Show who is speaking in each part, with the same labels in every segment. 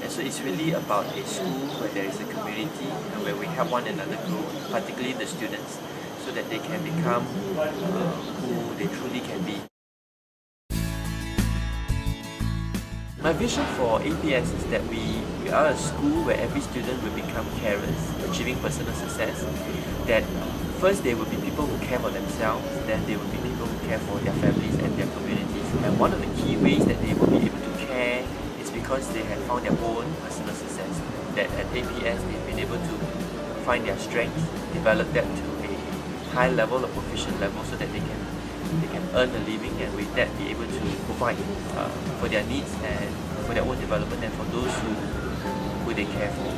Speaker 1: And so it's really about a school where there is a community and where we help one another grow, particularly the students, so that they can become who they truly can be. My vision for APS is that we are a school where every student will become carers, achieving personal success. That first they will be people who care for themselves, then they will be people who care for their families and their communities. And one of the key ways that they will be able to care is because they have found their own personal success. That at APS they've been able to find their strengths, develop that to a high level, a proficient level, so that they can earn a living and with that be able to provide for their needs and for their own development and for those who they care for.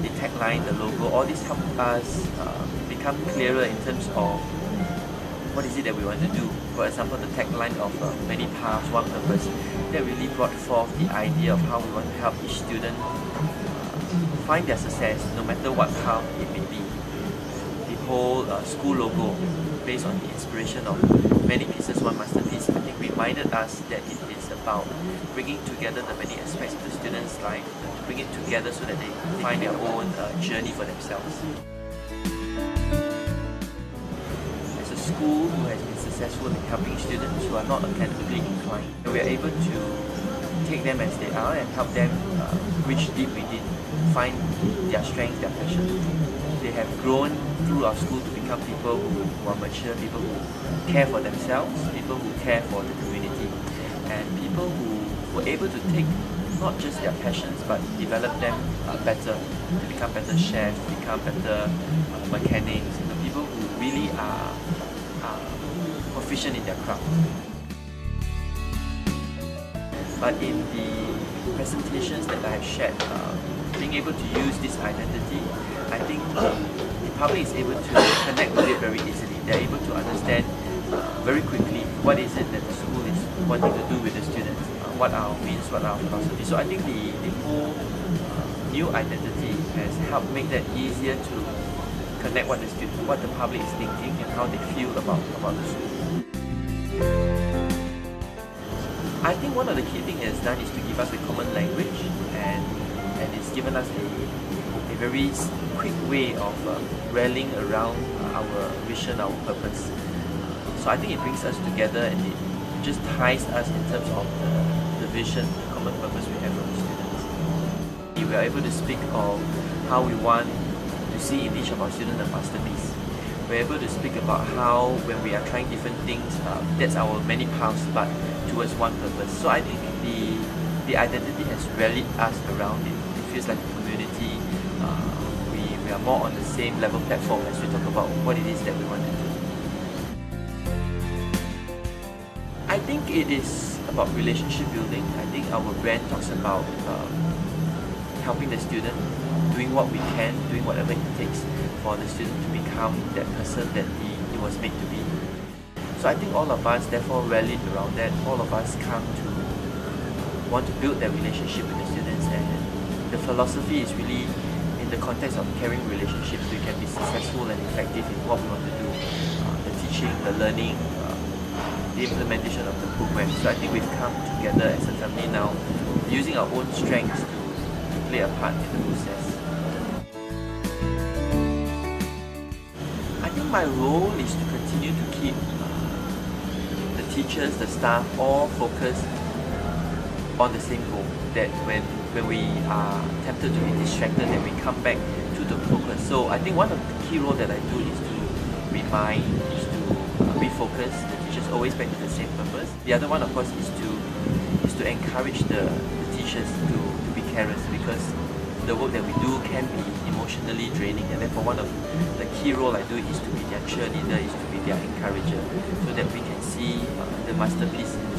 Speaker 1: The tagline, the logo, all this help us become clearer in terms of what is it that we want to do. For example, the tagline of many paths, one purpose, that really brought forth the idea of how we want to help each student find their success no matter what path it may be. Whole school logo, based on the inspiration of many pieces, one masterpiece, I think reminded us that it is about bringing together the many aspects of the students' life, to bring it together so that they find their own journey for themselves. As a school who has been successful in helping students who are not academically inclined, we are able to take them as they are and help them reach deep within, find their strengths, their passion. They have grown through our school to become people who are mature, people who care for themselves, people who care for the community, and people who were able to take not just their passions but develop them better, to become better chefs, to become better mechanics, people who really are proficient in their craft. But in the presentations that I have shared, being able to use this identity, I think the public is able to connect with it very easily. They're able to understand very quickly what is it that the school is wanting to do with the students, what are our means, what are our philosophy. So I think the whole new identity has helped make that easier to connect what the public is thinking and how they feel about the school. I think one of the key things it has done is to give us a common language, and it's given us a very quick way of rallying around our vision, our purpose. So I think it brings us together and it just ties us in terms of the vision, the common purpose we have for the students. We are able to speak of how we want to see in each of our students a masterpiece. We're able to speak about how when we are trying different things, that's our many paths but towards one purpose. So I think the identity has rallied us around it. It feels like a community. We are more on the same level platform as we talk about what it is that we want to do. I think it is about relationship building. I think our brand talks about helping the student, doing what we can, doing whatever it takes for the student to become that person that he was made to be. So I think all of us therefore rallied around that. All of us come to want to build that relationship with the students, and the philosophy is really in the context of caring relationships so you can be successful and effective in what we want to do. The teaching, the learning, the implementation of the program. So I think we've come together as a family now, using our own strengths to play a part in the process. I think my role is to continue to keep the teachers, the staff, all focused on the same goal. That when we are tempted to be distracted, then we come back to the focus. So I think one of the key roles that I do is to remind, is to refocus the teachers always back to the same purpose. The other one, of course, is to encourage the teachers to be carers, because the work that we do can be emotionally draining, and therefore one of the key role I do is to be their cheerleader, is to be their encourager, so that we can see the masterpiece in